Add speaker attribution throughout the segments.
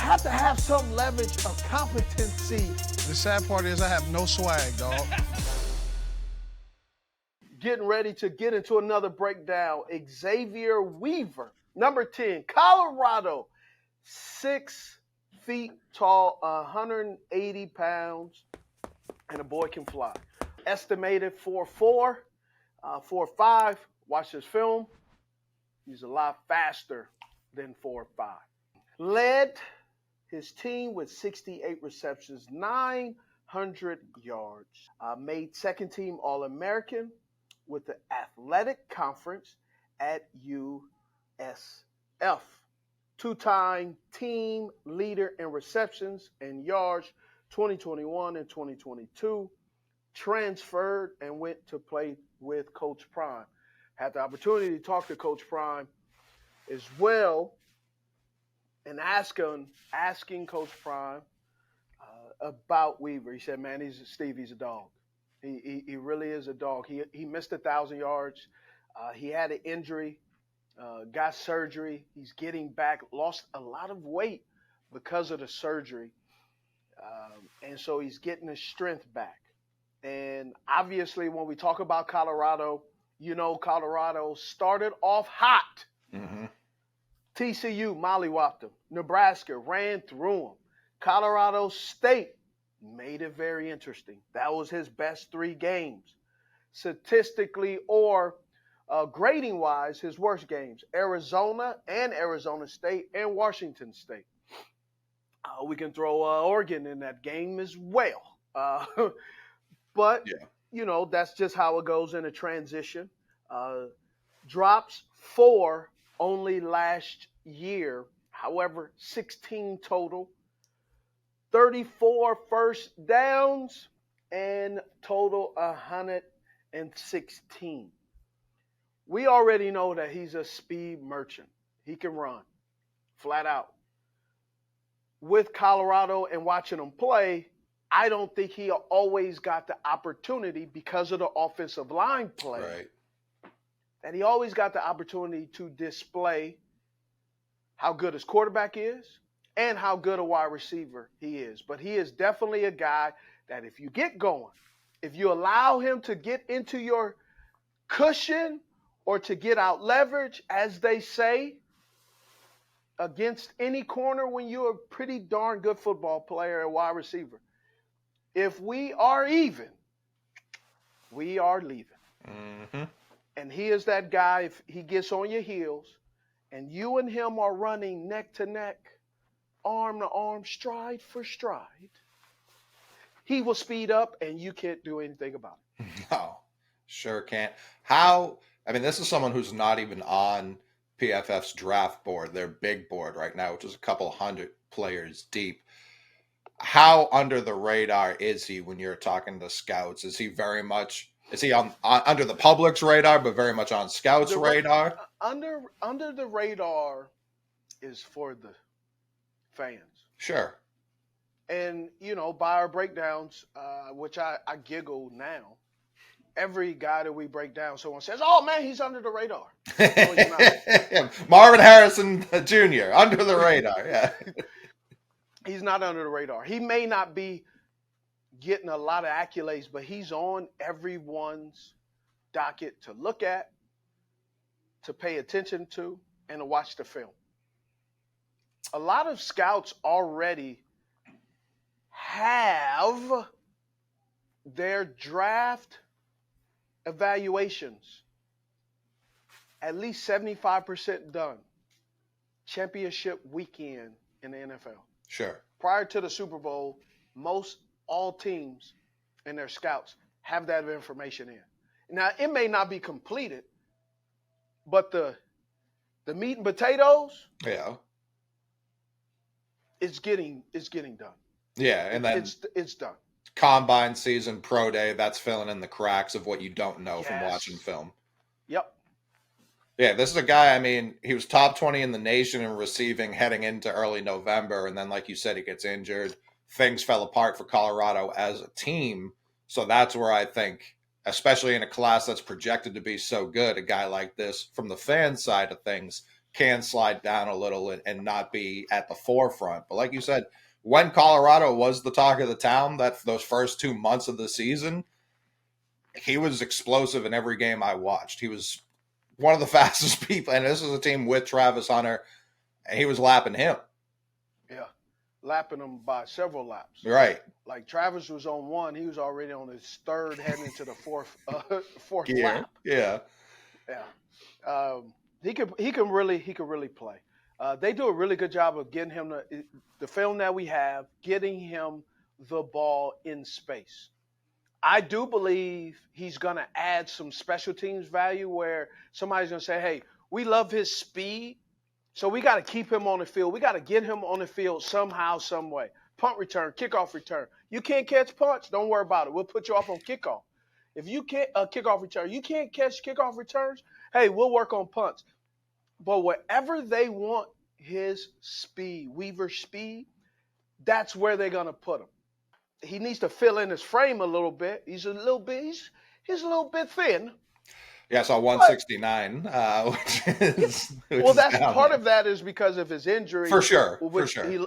Speaker 1: have to have some leverage of competency.
Speaker 2: The sad part is I have no swag, dog.
Speaker 1: Getting ready to get into another breakdown. Xavier Weaver, number 10, Colorado, 6 feet tall, 180 pounds, and a boy can fly. Estimated 4'4", 4'5". Watch this film. He's a lot faster than 4'5". Led his team with 68 receptions, 900 yards. Made second team All-American with the Athletic Conference at USF. Two-time team leader in receptions and yards 2021 and 2022. Transferred and went to play with Coach Prime. Had the opportunity to talk to Coach Prime as well and asking Coach Prime about Weaver. He said, man, he's a dog. He really is a dog. He missed 1,000 yards. He had an injury, got surgery. He's getting back, lost a lot of weight because of the surgery. And so he's getting his strength back. And obviously, when we talk about Colorado, you know Colorado started off hot.
Speaker 3: Mm-hmm.
Speaker 1: TCU mollywopped them. Nebraska ran through them. Colorado State made it very interesting. That was his best 3 games. Statistically or grading-wise, his worst games. Arizona State and Washington State. We can throw Oregon in that game as well. But, you know, that's just how it goes in a transition. Drops 4 only last year. However, 16 total. 34 first downs and total 116. We already know that he's a speed merchant. He can run flat out. With Colorado and watching him play, I don't think he always got the opportunity because of the offensive line play.
Speaker 3: Right.
Speaker 1: That he always got the opportunity to display how good his quarterback is and how good a wide receiver he is. But he is definitely a guy that if you get going, if you allow him to get into your cushion or to get out leverage, as they say, against any corner when you're a pretty darn good football player and wide receiver. If we are even, we are leaving.
Speaker 3: Mm-hmm.
Speaker 1: And he is that guy, if he gets on your heels and you and him are running neck to neck, arm to arm, stride for stride, he will speed up and you can't do anything about it.
Speaker 3: No, sure can't. This is someone who's not even on PFF's draft board, their big board right now, which is a couple hundred players deep. How under the radar is he when you're talking to scouts? Is he on under the public's radar, but very much on scouts' radar?
Speaker 1: Under the radar is for the fans.
Speaker 3: Sure.
Speaker 1: And, you know, by our breakdowns, which I giggle now, every guy that we break down, someone says, oh, man, he's under the radar. No, he's not.
Speaker 3: Marvin Harrison Jr., under the radar, yeah.
Speaker 1: He's not under the radar. He may not be getting a lot of accolades, but he's on everyone's docket to look at, to pay attention to, and to watch the film. A lot of scouts already have their draft evaluations at least 75% done championship weekend in the NFL.
Speaker 3: Sure.
Speaker 1: Prior to the Super Bowl, all teams and their scouts have that information in. Now, it may not be completed, but the meat and potatoes, it's getting done.
Speaker 3: Yeah, and then
Speaker 1: it's done.
Speaker 3: Combine season, pro day, that's filling in the cracks of what you don't know from watching film.
Speaker 1: Yep.
Speaker 3: Yeah, this is a guy, he was top 20 in the nation in receiving heading into early November, and then, like you said, he gets injured. Things fell apart for Colorado as a team, so that's where I think, especially in a class that's projected to be so good, a guy like this, from the fan side of things, can slide down a little and not be at the forefront. But like you said, when Colorado was the talk of the town, that those first 2 months of the season, he was explosive in every game I watched. He was one of the fastest people, and this is a team with Travis Hunter, and he was lapping him.
Speaker 1: Yeah, lapping him by several laps.
Speaker 3: Right.
Speaker 1: Like Travis was on one, he was already on his third, heading into the fourth lap.
Speaker 3: Yeah.
Speaker 1: Yeah. He can really play. They do a really good job of getting him the film that we have, getting him the ball in space. I do believe he's going to add some special teams value where somebody's going to say, hey, we love his speed, so we got to keep him on the field. We got to get him on the field somehow, some way. Punt return, kickoff return. You can't catch punts, don't worry about it. We'll put you off on kickoff. If you can't kickoff return, you can't catch kickoff returns, hey, we'll work on punts. But wherever they want his speed, Weaver's speed, that's where they're going to put him. He needs to fill in his frame a little bit. He's a little bit thin.
Speaker 3: Yeah, so 169, which is
Speaker 1: well, that's part
Speaker 3: there.
Speaker 1: of that is because of his injury.
Speaker 3: For sure.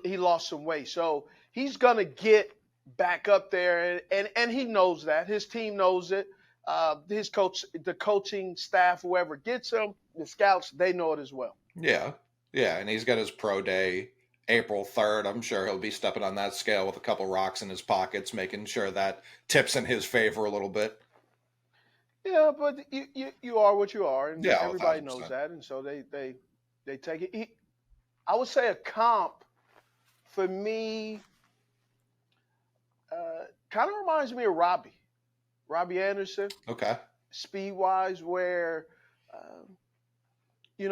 Speaker 1: He lost some weight. So he's gonna get back up there, and he knows that. His team knows it. His coach, the coaching staff, whoever gets him, the scouts, they know it as well.
Speaker 3: Yeah. Yeah, and he's got his pro day April 3rd. I'm sure he'll be stepping on that scale with a couple rocks in his pockets, making sure that tips in his favor a little bit.
Speaker 1: Yeah, but you are what you are, and
Speaker 3: yeah,
Speaker 1: everybody
Speaker 3: 1,000%.
Speaker 1: knows that, and so they take it. I would say a comp for me kind of reminds me of Robbie Anderson.
Speaker 3: Okay.
Speaker 1: Speed wise, where he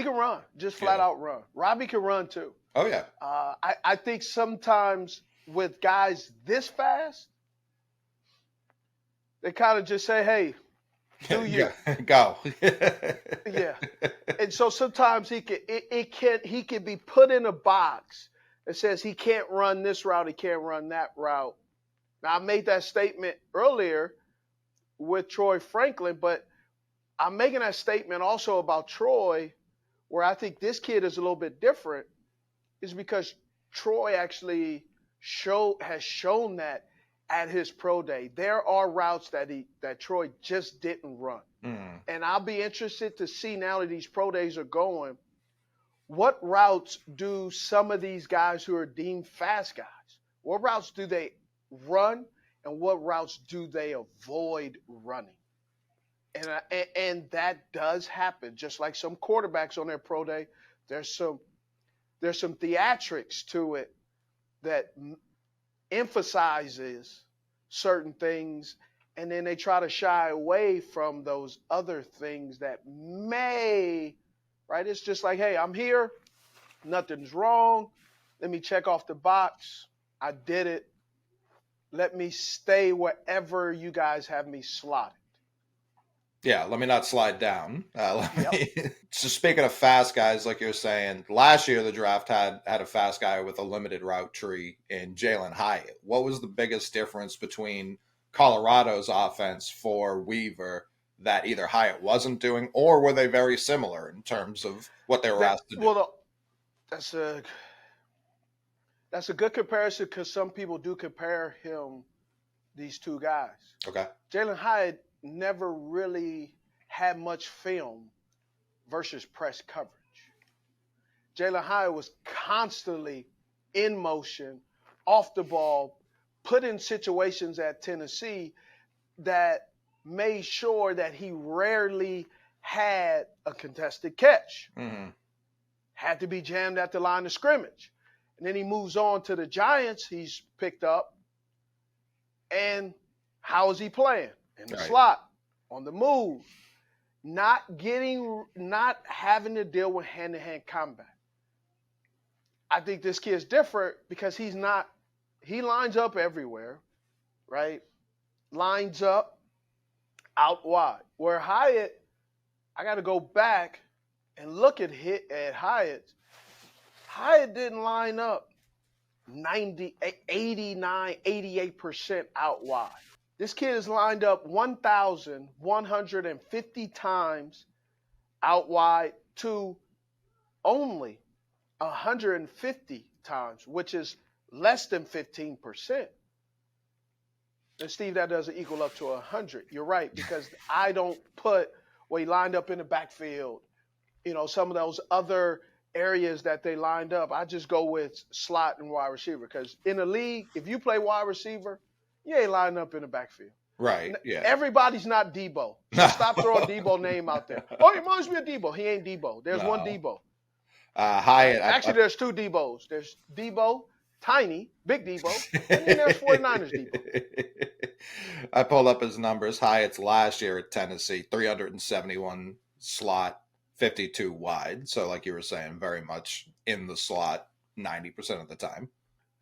Speaker 1: can run, just flat out run. Robbie can run too.
Speaker 3: Oh yeah.
Speaker 1: I think sometimes with guys this fast, they kind of just say, hey, do you.
Speaker 3: Go.
Speaker 1: Yeah. And so sometimes he can be put in a box that says he can't run this route, he can't run that route. Now, I made that statement earlier with Troy Franklin, but I'm making that statement also about Troy, where I think this kid is a little bit different, is because Troy actually has shown that at his pro day. There are routes that Troy just didn't run. And I'll be interested to see now that these pro days are going, what routes do some of these guys who are deemed fast guys, what routes do they run and what routes do they avoid running? And that does happen. Just like some quarterbacks on their pro day, there's some theatrics to it that emphasizes certain things, and then they try to shy away from those other things that may, right? It's just like, hey, I'm here, nothing's wrong. Let me check off the box. I did it. Let me stay wherever you guys have me slotted.
Speaker 3: Yeah, let me not slide down. So speaking of fast guys, like you're saying, last year the draft had a fast guy with a limited route tree in Jalen Hyatt. What was the biggest difference between Colorado's offense for Weaver that either Hyatt wasn't doing, or were they very similar in terms of what they were asked to do?
Speaker 1: Well, that's a good comparison because some people do compare these two guys.
Speaker 3: Okay.
Speaker 1: Jalen Hyatt never really had much film versus press coverage. Jalen Hyatt was constantly in motion, off the ball, put in situations at Tennessee that made sure that he rarely had a contested catch.
Speaker 3: Mm-hmm.
Speaker 1: Had to be jammed at the line of scrimmage. And then he moves on to the Giants he's picked up. And how is he playing? In the slot, on the move, not having to deal with hand-to-hand combat. I think this kid's different because he lines up everywhere, right? Lines up out wide. Where Hyatt, I got to go back and look at Hyatt. Hyatt didn't line up 90, 89, 88% out wide. This kid is lined up 1,150 times out wide to only 150 times, which is less than 15%. And Steve, that doesn't equal up to 100. You're right, because I don't put where he lined up in the backfield, some of those other areas that they lined up. I just go with slot and wide receiver, because in the league, if you play wide receiver, you ain't lining up in the backfield.
Speaker 3: Right. Yeah.
Speaker 1: Everybody's not Debo. So
Speaker 3: No.
Speaker 1: stop throwing Debo name out there. Oh, he reminds me of Debo. He ain't Debo. There's one
Speaker 3: No.
Speaker 1: Debo.
Speaker 3: Hyatt.
Speaker 1: Actually, there's two Debos. There's Debo, tiny, big Debo, and then there's 49ers Debo.
Speaker 3: I pulled up his numbers. Hyatt's last year at Tennessee, 371 slot, 52 wide. So, like you were saying, very much in the slot 90% of the time.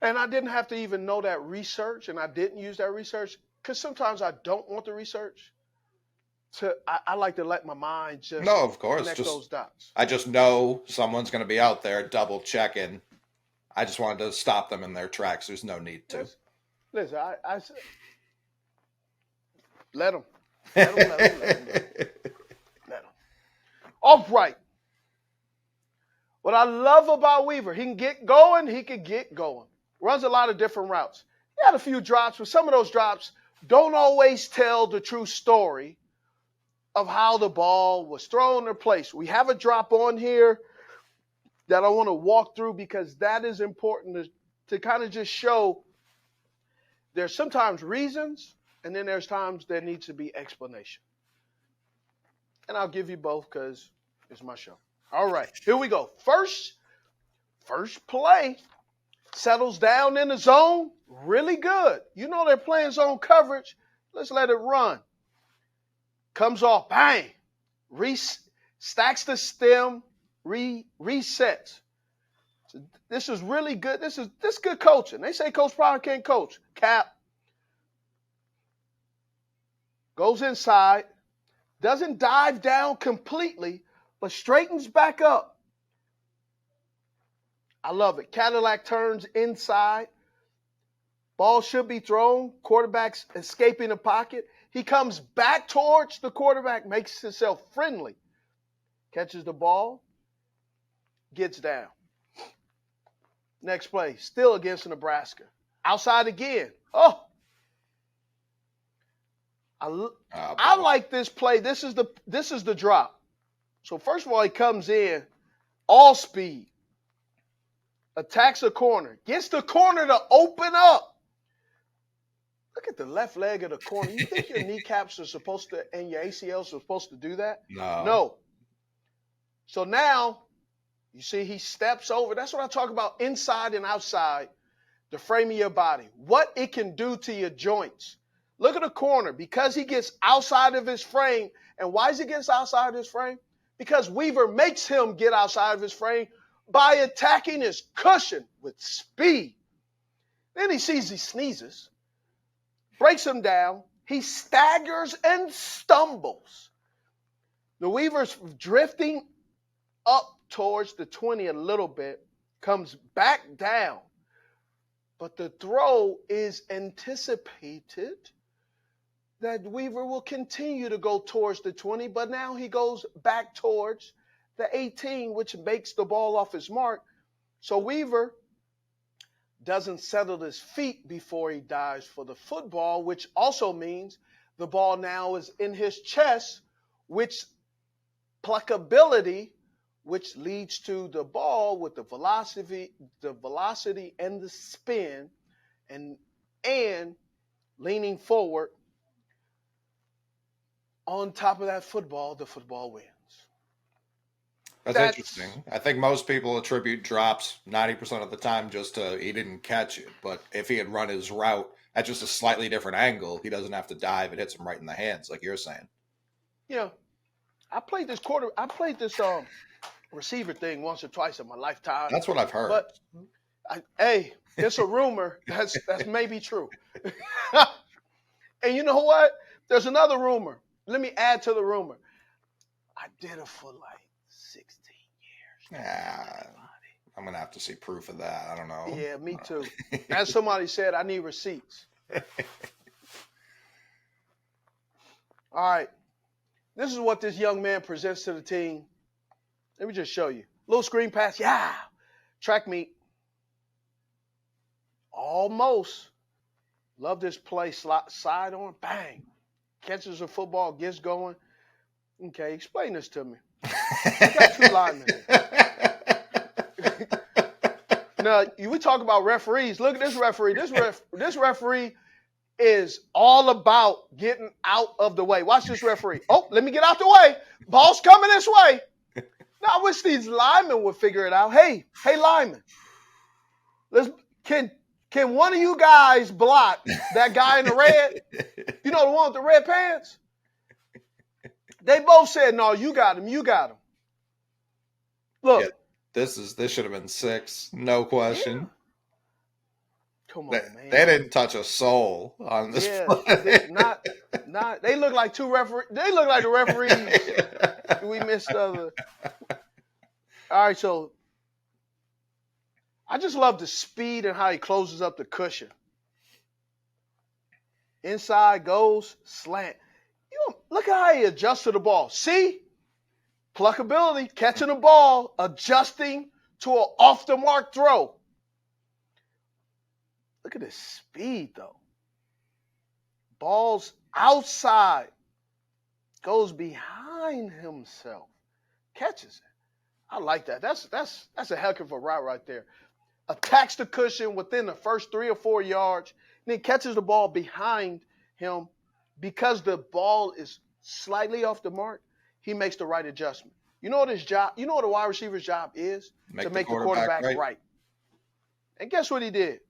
Speaker 1: And I didn't have to even know that research, and I didn't use that research, because sometimes I don't want the research. I like to let my mind just
Speaker 3: of course.
Speaker 1: connect those dots.
Speaker 3: I just know someone's going to be out there double checking. I just wanted to stop them in their tracks. There's no need to.
Speaker 1: Listen, I said, let them. Let them. All right. What I love about Weaver, he can get going, he can get going. Runs a lot of different routes. He had a few drops, but some of those drops don't always tell the true story of how the ball was thrown or placed. We have a drop on here that I want to walk through, because that is important to kind of just show there's sometimes reasons, and then there's times there needs to be explanation. And I'll give you both, because it's my show. All right, here we go. First play, settles down in the zone, really good. They're playing zone coverage. Let's let it run. Comes off, bang, stacks the stem, resets. So this is really good. This is good coaching. They say Coach Prime can't coach. Cap. Goes inside, doesn't dive down completely, but straightens back up. I love it. Cadillac turns inside. Ball should be thrown. Quarterback's escaping the pocket. He comes back towards the quarterback, makes himself friendly. Catches the ball, gets down. Next play, still against Nebraska. Outside again. I like this play. This is the drop. So first of all, he comes in, all speed, attacks a corner, gets the corner to open up. Look at the left leg of the corner. You think your kneecaps are supposed to, and your ACLs are supposed to do that? No. So now, you see he steps over. That's what I talk about, inside and outside the frame of your body. What it can do to your joints. Look at the corner. Because he gets outside of his frame. And why does he get outside of his frame? Because Weaver makes him get outside of his frame by attacking his cushion with speed. Then he sees he sneezes. Breaks him down. He staggers and stumbles. The Weaver's drifting up towards the 20 a little bit, comes back down. But the throw is anticipated that Weaver will continue to go towards the 20, but now he goes back towards the 18, which makes the ball off his mark. So Weaver doesn't settle his feet before he dives for the football, which also means the ball now is in his chest, which pluckability, which leads to the ball with the velocity and the spin, and leaning forward. On top of that football, the football wins.
Speaker 3: That's interesting. I think most people attribute drops 90% of the time just to he didn't catch it. But if he had run his route at just a slightly different angle, he doesn't have to dive. It hits him right in the hands, like you're saying.
Speaker 1: Yeah. I played this receiver thing once or twice in my lifetime.
Speaker 3: That's what I've heard.
Speaker 1: But it's a rumor. That's maybe true. And you know what? There's another rumor. Let me add to the rumor. I did it for like 16 years.
Speaker 3: Yeah, I'm going to have to see proof of that. I don't know.
Speaker 1: Yeah, me too. As somebody said, I need receipts. All right. This is what this young man presents to the team. Let me just show you. Little screen pass. Yeah. Track meet. Almost. Love this play. Side on. Bang. Catches a football. Gets going. Okay, explain this to me. You got two linemen here. Now, we talk about referees. Look at this referee. This referee is all about getting out of the way. Watch this referee. Oh, let me get out the way. Ball's coming this way. Now, I wish these linemen would figure it out. Hey, linemen. Can one of you guys block that guy in the red? You know the one with the red pants? They both said, no, you got him. Look.
Speaker 3: Yeah, this should have been 6, no question.
Speaker 1: Yeah. Come on, man.
Speaker 3: They didn't touch a soul on this
Speaker 1: play. They look like two referees. They look like the referees. We missed other. All right, so I just love the speed and how he closes up the cushion. Inside goes, slant. Look at how he adjusts to the ball. See? Pluckability, catching the ball, adjusting to an off-the-mark throw. Look at his speed, though. Ball's outside. Goes behind himself. Catches it. I like that. That's a heck of a route right there. Attacks the cushion within the first 3 or 4 yards. And then catches the ball behind him. Because the ball is slightly off the mark, he makes the right adjustment. You know what his job? You know what a wide receiver's job is? To make the quarterback right. And guess what he did?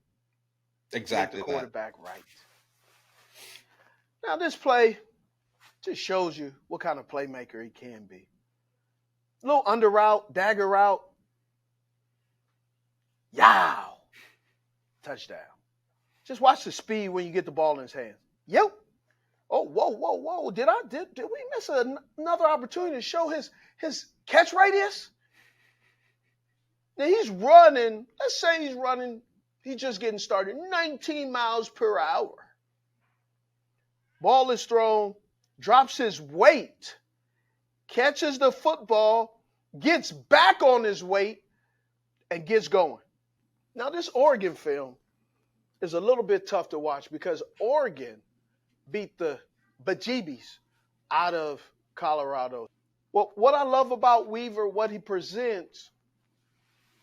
Speaker 3: Exactly
Speaker 1: the quarterback right. Now this play just shows you what kind of playmaker he can be. Little under route, dagger route. Yow! Touchdown. Just watch the speed when you get the ball in his hands. Yep. Oh, whoa. Did we miss another opportunity to show his catch radius? Now he's running, let's say he's just getting started, 19 miles per hour. Ball is thrown, drops his weight, catches the football, gets back on his weight, and gets going. Now this Oregon film is a little bit tough to watch because Oregon beat the bejeebies out of Colorado. Well, what I love about Weaver, what he presents,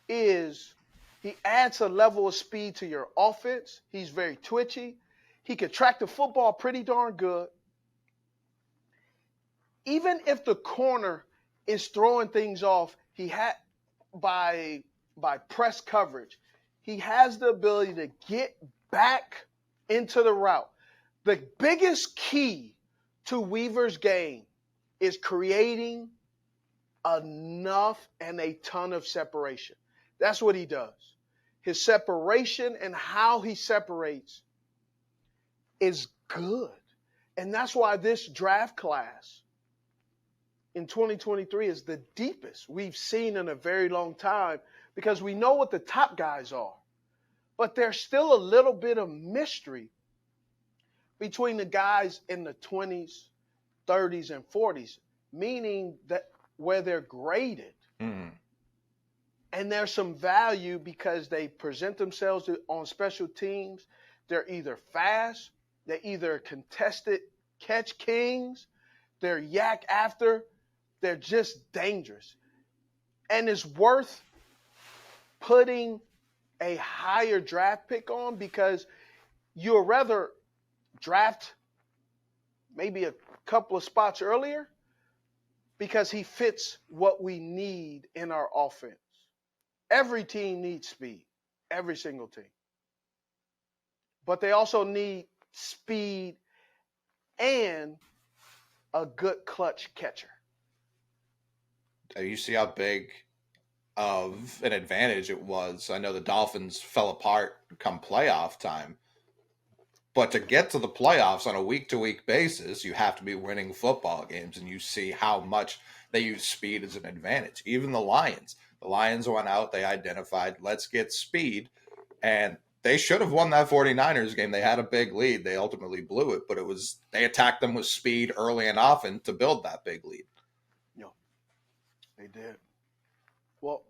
Speaker 1: is he adds a level of speed to your offense. He's very twitchy. He can track the football pretty darn good. Even if the corner is throwing things off, he had by press coverage, he has the ability to get back into the route. The biggest key to Weaver's game is creating enough and a ton of separation. That's what he does. His separation and how he separates is good. And that's why this draft class in 2023 is the deepest we've seen in a very long time because we know what the top guys are. But there's still a little bit of mystery between the guys in the 20s, 30s, and 40s, meaning that where they're graded.
Speaker 3: Mm.
Speaker 1: And there's some value because they present themselves on special teams. They're either fast, they're either contested catch kings, they're yak after, they're just dangerous. And it's worth putting a higher draft pick on because you'll rather draft maybe a couple of spots earlier because he fits what we need in our offense. Every team needs speed, every single team. But they also need speed and a good clutch catcher.
Speaker 3: You see how big of an advantage it was. I know the Dolphins fell apart come playoff time. But to get to the playoffs on a week-to-week basis, you have to be winning football games, and you see how much they use speed as an advantage. Even the Lions. The Lions went out, they identified, let's get speed, and they should have won that 49ers game. They had a big lead. They ultimately blew it, but they attacked them with speed early and often to build that big lead.
Speaker 1: Yeah, they did. Well,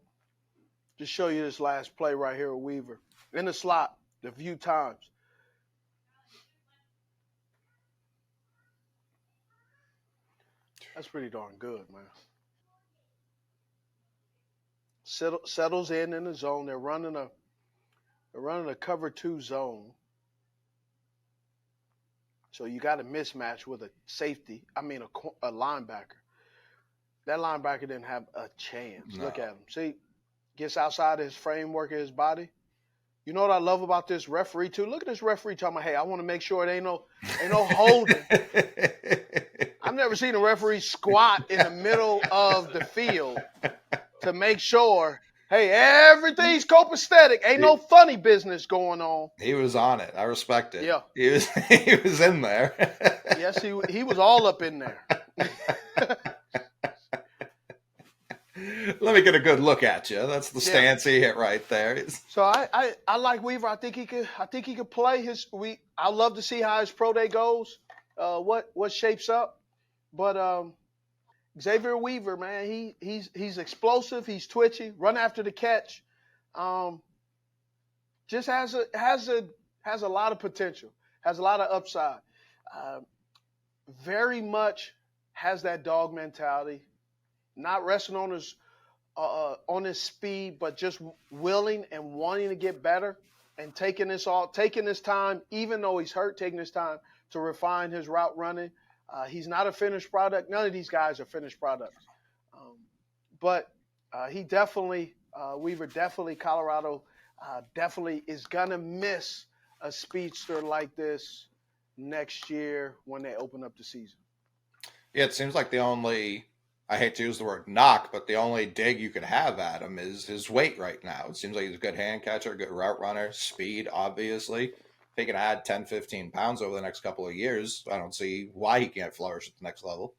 Speaker 1: Just show you this last play right here with Weaver. In the slot, the few times. That's pretty darn good, man. Settles in the zone. They're running a cover 2 zone. So you got a mismatch with a safety. I mean, a linebacker. That linebacker didn't have a chance.
Speaker 3: No.
Speaker 1: Look at him. See, gets outside of his framework of his body. You know what I love about this referee too? Look at this referee talking about, hey, I want to make sure it ain't no holding. I've never seen a referee squat in the middle of the field to make sure, hey, everything's copacetic. Ain't no funny business going on.
Speaker 3: He was on it. I respect it.
Speaker 1: Yeah.
Speaker 3: He was in there.
Speaker 1: Yes, he was all up in there.
Speaker 3: Let me get a good look at you. That's the stance he hit right there.
Speaker 1: So I like Weaver. I think he could play I love to see how his pro day goes. What shapes up. But Xavier Weaver, man, he's explosive, he's twitchy, run after the catch. Just has a lot of potential, has a lot of upside. Very much has that dog mentality. Not resting on his speed, but just willing and wanting to get better and taking this time, even though he's hurt, taking this time to refine his route running. He's not a finished product. None of these guys are finished products. But Weaver definitely, Colorado definitely is going to miss a speedster like this next year when they open up the season.
Speaker 3: Yeah, it seems like I hate to use the word knock, but the only dig you could have at him is his weight right now. It seems like he's a good hand catcher, good route runner, speed, obviously. If he can add 10, 15 pounds over the next couple of years, I don't see why he can't flourish at the next level.